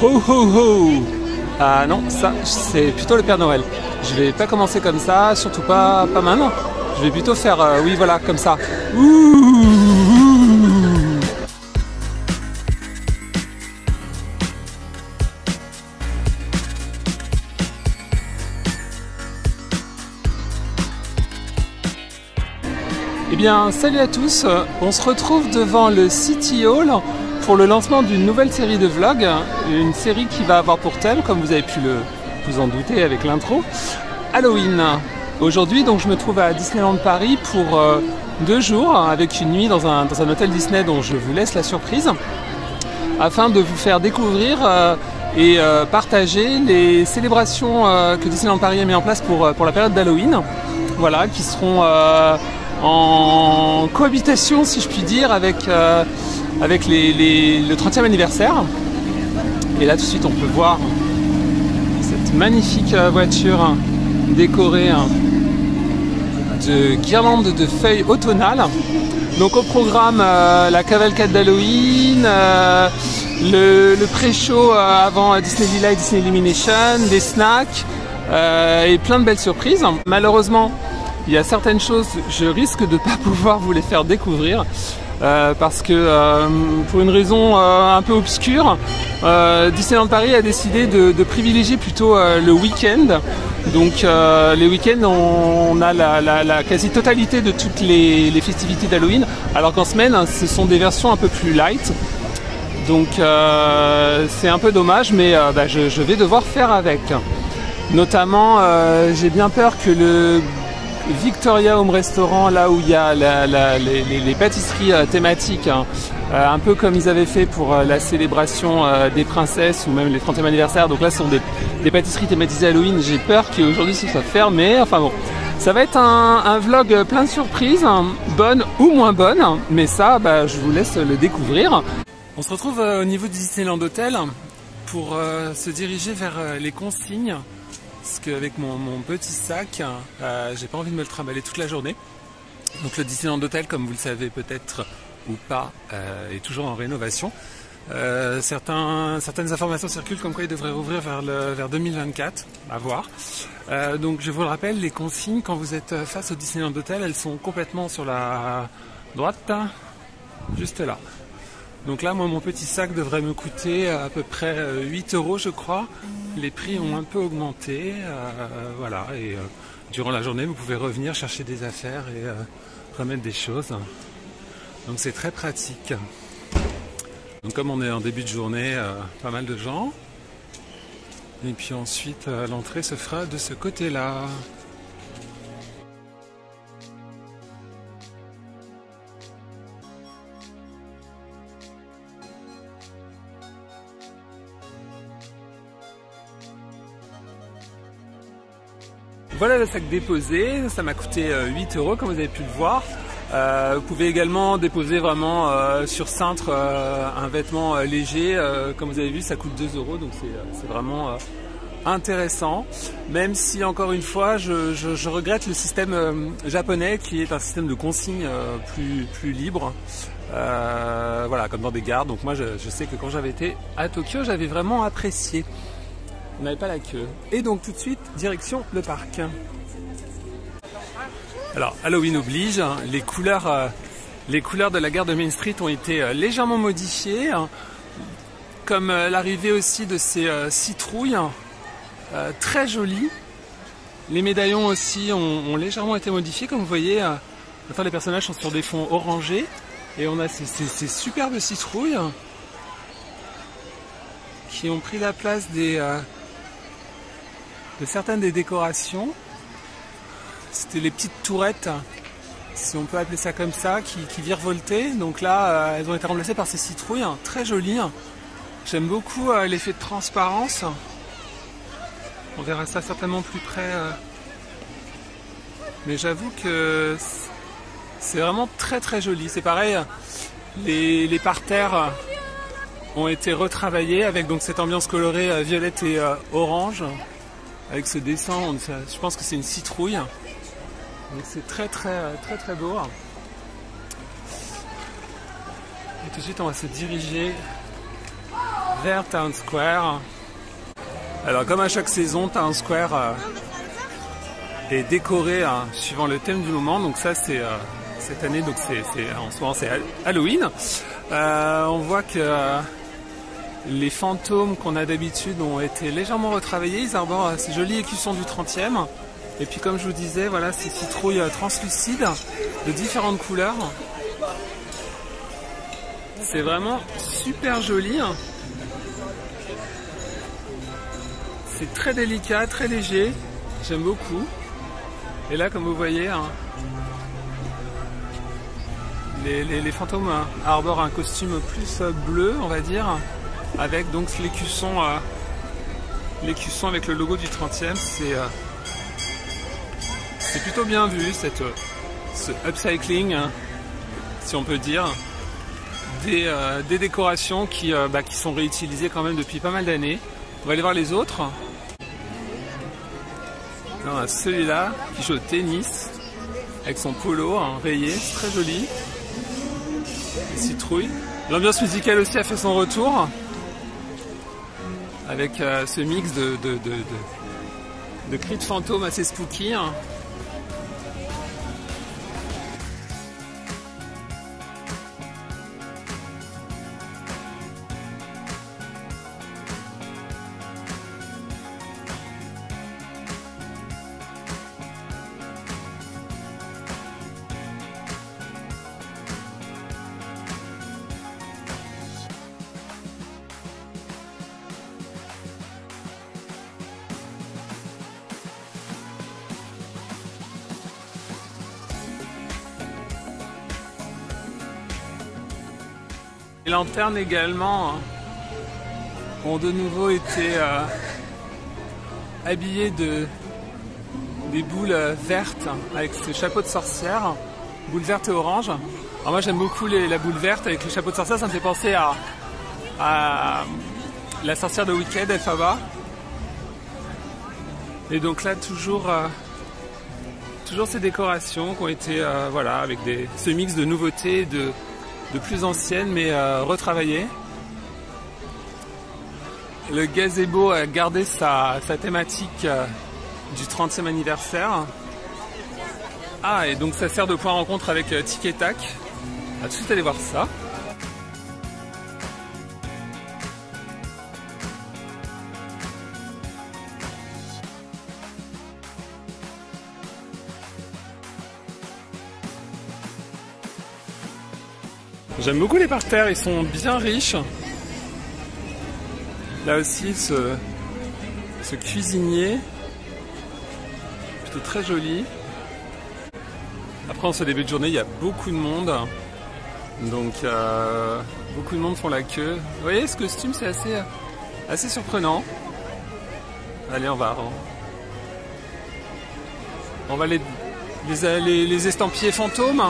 Ho ho ho. Ah non, ça c'est plutôt le Père Noël. Je vais pas commencer comme ça, surtout pas maintenant. Je vais plutôt faire, oui voilà, comme ça. Ouh. Eh bien, salut à tous, on se retrouve devant le City Hall pour le lancement d'une nouvelle série de vlogs, une série qui va avoir pour thème, comme vous avez pu vous en douter avec l'intro, Halloween. Aujourd'hui, donc, je me trouve à Disneyland Paris pour 2 jours, avec une nuit dans un hôtel Disney dont je vous laisse la surprise, afin de vous faire découvrir et partager les célébrations que Disneyland Paris a mis en place pour la période d'Halloween, voilà, qui seront en cohabitation, si je puis dire, avec le 30e anniversaire. Et là tout de suite on peut voir cette magnifique voiture décorée de guirlandes de feuilles automnales. Donc au programme la cavalcade d'Halloween, le pré-show avant Disney Live, Disney Illumination, des snacks et plein de belles surprises. Malheureusement, il y a certaines choses, je risque de ne pas pouvoir vous les faire découvrir parce que pour une raison un peu obscure, Disneyland Paris a décidé de privilégier plutôt le week-end. Donc les week-ends, on a la quasi-totalité de toutes les festivités d'Halloween, alors qu'en semaine, ce sont des versions un peu plus light. Donc c'est un peu dommage, mais je vais devoir faire avec. Notamment, j'ai bien peur que le Victoria Home Restaurant, là où il y a les pâtisseries thématiques, un peu comme ils avaient fait pour la célébration des princesses ou même les 30e anniversaire. Donc là, ce sont des pâtisseries thématisées Halloween. J'ai peur qu'aujourd'hui ce soit fermé. Enfin bon, ça va être un vlog plein de surprises, bonnes ou moins bonnes, mais ça, je vous laisse le découvrir. On se retrouve au niveau du Disneyland Hotel pour se diriger vers les consignes. Parce qu'avec mon petit sac, j'ai pas envie de me le trimballer toute la journée. Donc le Disneyland Hotel, comme vous le savez peut-être ou pas, est toujours en rénovation. Certaines informations circulent comme quoi il devrait rouvrir vers 2024, à voir. Donc je vous le rappelle, les consignes quand vous êtes face au Disneyland Hotel, elles sont complètement sur la droite, juste là. Donc là, moi, mon petit sac devrait me coûter à peu près 8 € je crois. Les prix ont un peu augmenté, voilà. Et durant la journée, vous pouvez revenir chercher des affaires et remettre des choses. Donc c'est très pratique. Donc comme on est en début de journée, pas mal de gens. Et puis ensuite, l'entrée se fera de ce côté-là. Voilà le sac déposé, ça m'a coûté 8 € comme vous avez pu le voir. Vous pouvez également déposer vraiment sur cintre un vêtement léger, comme vous avez vu ça coûte 2 €, donc c'est vraiment intéressant. Même si encore une fois je regrette le système japonais qui est un système de consigne plus libre. Voilà, comme dans des gares. Donc moi je sais que quand j'avais été à Tokyo, j'avais vraiment apprécié. On n'avait pas la queue. Et donc tout de suite, direction le parc. Alors Halloween oblige, les couleurs de la gare de Main Street ont été légèrement modifiées, comme l'arrivée aussi de ces citrouilles, très jolies. Les médaillons aussi ont légèrement été modifiés, comme vous voyez. Maintenant les personnages sont sur des fonds orangés, et on a ces superbes citrouilles qui ont pris la place de certaines des décorations. C'était les petites tourettes, si on peut appeler ça comme ça, qui virevoltaient. Donc là, elles ont été remplacées par ces citrouilles, très jolies. J'aime beaucoup l'effet de transparence. On verra ça certainement plus près. Mais j'avoue que c'est vraiment très très joli. C'est pareil, les parterres ont été retravaillés avec donc cette ambiance colorée violette et orange. Avec ce dessin, je pense que c'est une citrouille. Donc c'est très beau. Et tout de suite on va se diriger vers Town Square. Alors comme à chaque saison, Town Square est décoré suivant le thème du moment. Donc ça c'est cette année, donc en ce moment c'est Halloween. On voit que les fantômes qu'on a d'habitude ont été légèrement retravaillés. Ils arborent ces jolis écussons du 30e. Et puis comme je vous disais, voilà ces citrouilles translucides de différentes couleurs. C'est vraiment super joli. C'est très délicat, très léger. J'aime beaucoup. Et là, comme vous voyez, les fantômes arborent un costume plus bleu, on va dire, avec donc l'écusson avec le logo du 30e. C'est plutôt bien vu, ce upcycling, si on peut dire, des décorations qui sont réutilisées quand même depuis pas mal d'années. On va aller voir les autres. Celui-là qui joue au tennis avec son polo rayé, c'est très joli. Les citrouilles. L'ambiance musicale aussi a fait son retour avec ce mix de cris de fantômes assez spooky. Les lanternes également ont de nouveau été habillées des boules vertes avec ce chapeau de sorcière, boules vertes et orange. Alors moi j'aime beaucoup la boule verte avec le chapeau de sorcière, ça me fait penser à la sorcière de Wicked, Elphaba. Et donc là toujours ces décorations qui ont été voilà, avec ce mix de nouveautés, de plus anciennes mais retravaillées. Le gazebo a gardé sa thématique du 30e anniversaire. Ah, et donc ça sert de point de rencontre avec Tic et Tac. On va tout de suite aller voir ça. J'aime beaucoup les parterres, ils sont bien riches. Là aussi, ce cuisinier, plutôt très joli. Après, en ce début de journée, il y a beaucoup de monde. Donc, beaucoup de monde font la queue. Vous voyez, ce costume, c'est assez surprenant. Allez, on va les estampiller fantômes.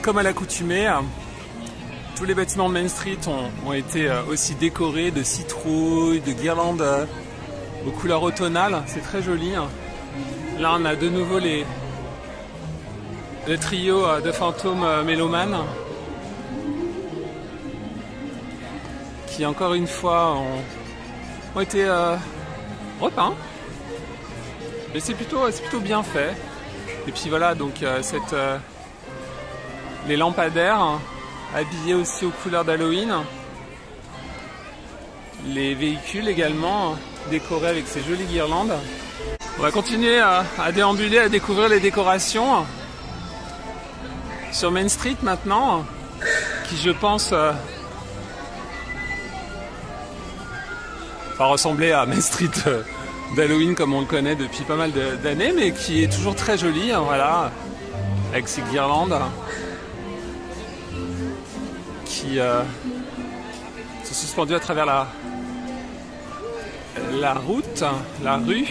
Comme à l'accoutumée, tous les bâtiments de Main Street ont été aussi décorés de citrouilles, de guirlandes aux couleurs automnales. C'est très joli. Là, on a de nouveau le trio de fantômes mélomanes qui, encore une fois, ont été repeints. Mais c'est plutôt bien fait. Et puis voilà, donc les lampadaires habillés aussi aux couleurs d'Halloween. Les véhicules également décorés avec ces jolies guirlandes. On va continuer à déambuler, à découvrir les décorations sur Main Street maintenant, qui je pense va ressembler à Main Street d'Halloween comme on le connaît depuis pas mal d'années, mais qui est toujours très joli, voilà, avec ces guirlandes qui sont suspendus à travers la route, la rue.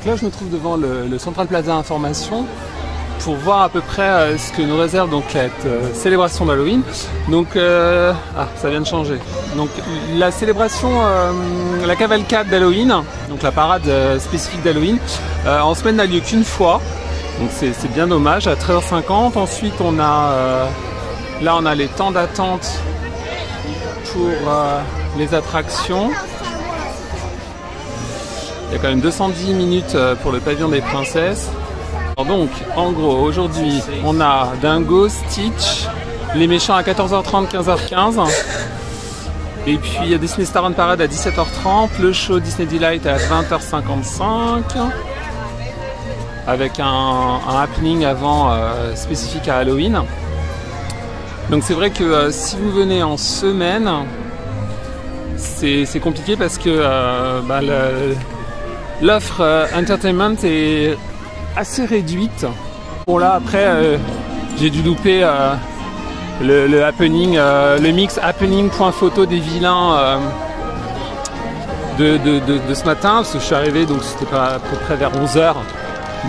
Là, je me trouve devant le Central Plaza Information pour voir à peu près ce que nous réserve donc cette célébration d'Halloween. Donc, ça vient de changer. Donc, la célébration, la cavalcade d'Halloween, donc la parade spécifique d'Halloween, en semaine n'a lieu qu'une fois. Donc, c'est bien dommage, à 13h50. Ensuite, on a, là, on a les temps d'attente pour les attractions. Il y a quand même 210 minutes pour le pavillon des princesses. Alors donc, en gros, aujourd'hui, on a Dingo, Stitch, les méchants à 14h30, 15h15. Et puis, il y a Disney Star on Parade à 17h30, le show Disney Delight à 20h55. Avec un happening avant spécifique à Halloween. Donc c'est vrai que si vous venez en semaine, c'est compliqué parce que l'offre entertainment est assez réduite. Bon là après j'ai dû louper le happening, le mix happening.photo des vilains de ce matin, parce que je suis arrivé donc c'était pas à peu près vers 11h.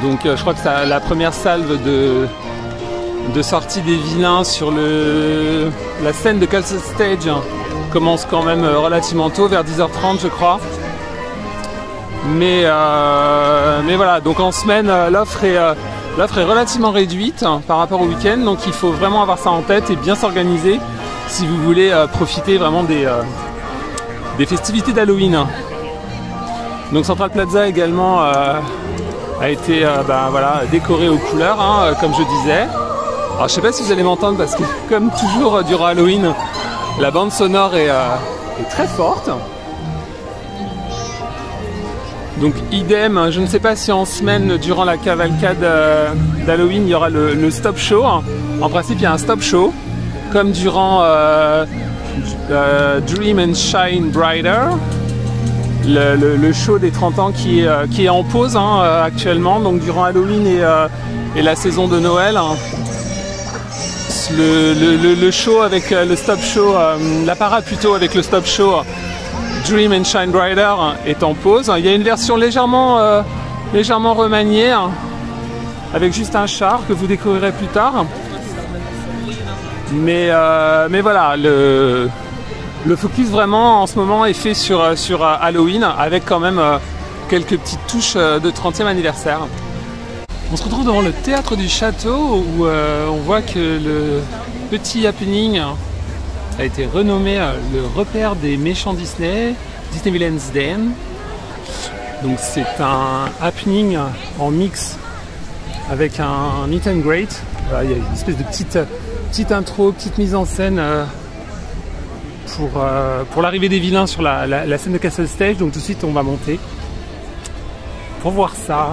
Donc je crois que la première salve de sortie des vilains sur la scène de Castle Stage commence quand même relativement tôt, vers 10h30 je crois. Mais voilà, donc en semaine l'offre est relativement réduite par rapport au week-end, donc il faut vraiment avoir ça en tête et bien s'organiser si vous voulez profiter vraiment des festivités d'Halloween. Donc Central Plaza également a été décoré aux couleurs, comme je disais. Alors je sais pas si vous allez m'entendre parce que comme toujours durant Halloween, la bande sonore est très forte. Donc idem, je ne sais pas si en semaine, durant la cavalcade d'Halloween, il y aura le stop show. En principe, il y a un stop show, comme durant Dream and Shine Brighter, le show des 30 ans qui est en pause actuellement, donc durant Halloween et la saison de Noël. Le show avec le stop show, la parade plutôt avec le stop show Dream and Shine Brighter est en pause. Il y a une version légèrement remaniée avec juste un char que vous découvrirez plus tard. Mais voilà, le focus vraiment en ce moment est fait sur Halloween avec quand même quelques petites touches de 30e anniversaire. On se retrouve devant le théâtre du château où on voit que le petit happening a été renommé le repère des méchants Disney, Disney Villains Den. Donc c'est un happening en mix avec un meet and greet. Voilà, il y a une espèce de petite intro, petite mise en scène pour l'arrivée des vilains sur la scène de Castle Stage. Donc tout de suite on va monter pour voir ça.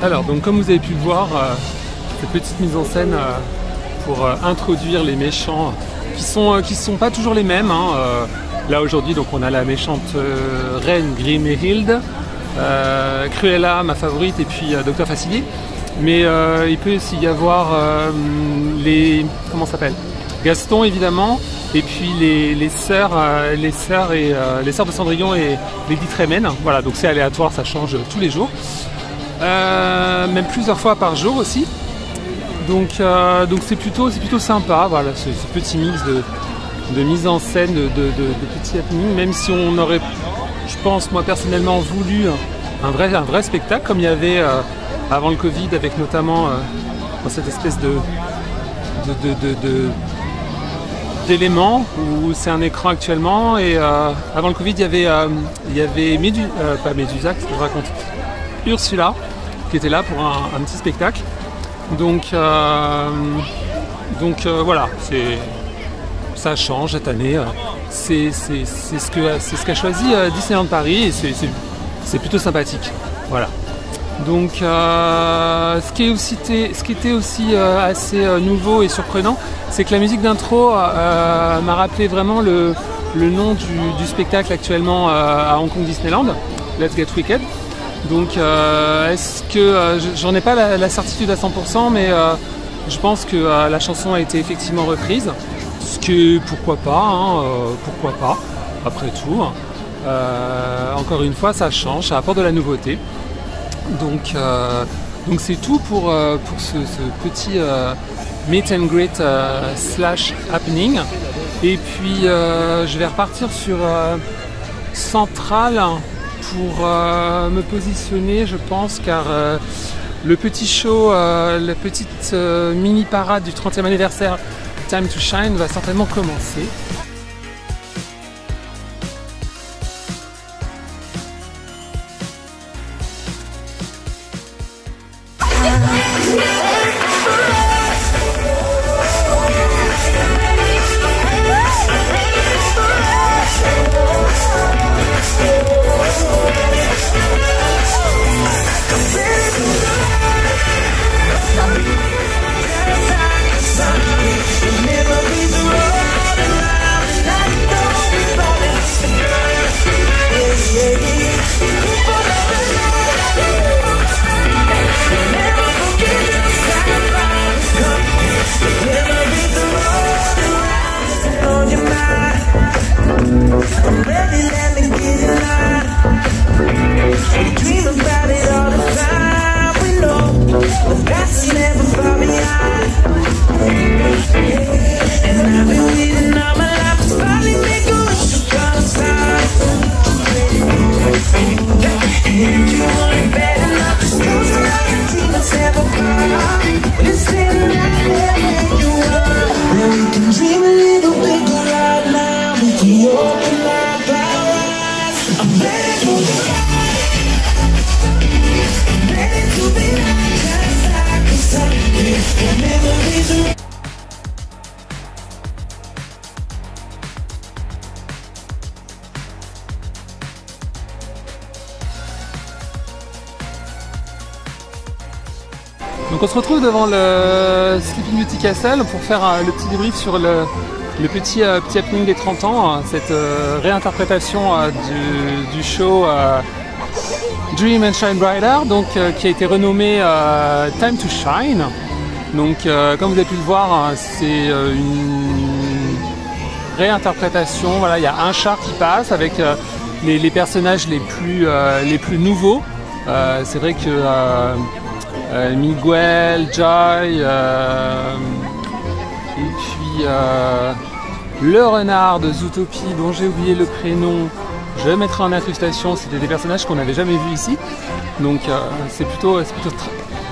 Alors, donc comme vous avez pu le voir, cette petite mise en scène pour introduire les méchants qui sont pas toujours les mêmes. Hein. Là aujourd'hui, donc on a la méchante reine Grimhilde, Cruella, ma favorite, et puis Docteur Facilier. Mais il peut aussi y avoir comment ça s'appelle, Gaston évidemment, et puis les sœurs de Cendrillon et Lady Tremaine. Voilà, donc c'est aléatoire, ça change tous les jours. Même plusieurs fois par jour aussi, donc c'est plutôt sympa. Voilà, ce petit mix de mise en scène, de petits happenings, même si on aurait, je pense moi personnellement, voulu un vrai spectacle comme il y avait avant le Covid, avec notamment dans cette espèce d'éléments où c'est un écran actuellement, et avant le Covid il y avait pas Médusa, qu'est-ce que je raconte, Ursula, qui était là pour un petit spectacle. Donc voilà, ça change cette année. C'est ce qu'a choisi Disneyland Paris, et c'est plutôt sympathique. Voilà. Donc ce qui était aussi assez nouveau et surprenant, c'est que la musique d'intro m'a rappelé vraiment le nom du spectacle actuellement à Hong Kong Disneyland, Let's Get Wicked. Donc est-ce que j'en ai pas la certitude à 100%, mais je pense que la chanson a été effectivement reprise, ce que pourquoi pas, après tout. Encore une fois, ça change, ça apporte de la nouveauté. Donc c'est tout pour ce petit meet and greet / happening. Et puis je vais repartir sur Central pour me positionner, je pense, car le petit show, la petite mini parade du 30e anniversaire Time to Shine va certainement commencer. Donc on se retrouve devant le Sleeping Beauty Castle pour faire le petit débrief sur le petit happening des 30 ans, cette réinterprétation du show Dream and Shine Brighter, donc qui a été renommé Time to Shine. Donc comme vous avez pu le voir, c'est une réinterprétation. Voilà, il y a un char qui passe avec les personnages les plus nouveaux. C'est vrai que Miguel, Joy, et puis le renard de Zootopie, dont j'ai oublié le prénom, je le mettrai en incrustation. C'était des personnages qu'on n'avait jamais vus ici, donc c'est plutôt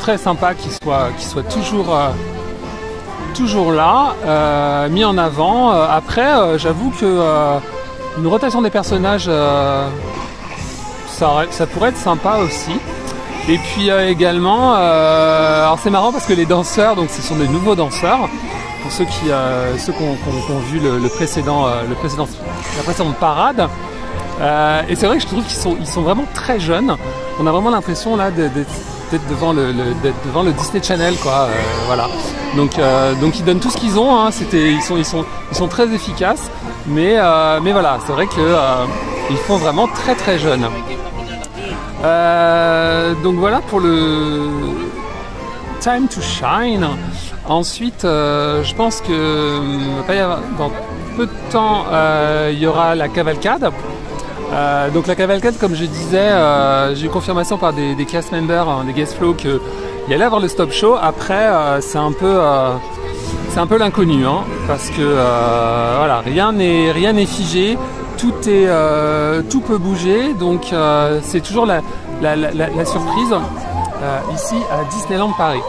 très sympa qu'ils soient toujours là, mis en avant. Après, j'avoue que une rotation des personnages, ça pourrait être sympa aussi. Et puis également, alors c'est marrant parce que les danseurs, donc ce sont des nouveaux danseurs, pour ceux qui ont vu la précédente parade. Et c'est vrai que je trouve qu'ils sont vraiment très jeunes. On a vraiment l'impression là d'être devant le Disney Channel, quoi. Voilà. Donc ils donnent tout ce qu'ils ont. Hein. Ils sont très efficaces. Mais voilà, c'est vrai que ils font vraiment très très jeunes. Donc voilà pour le Time to Shine. Ensuite, je pense que dans peu de temps, il y aura la cavalcade. Donc la cavalcade, comme je disais, j'ai eu confirmation par des cast members, des guest flow, qu'il y allait avoir le stop show. Après, c'est un peu l'inconnu, hein, parce que voilà, rien n'est figé, tout peut bouger, donc c'est toujours la surprise ici à Disneyland Paris.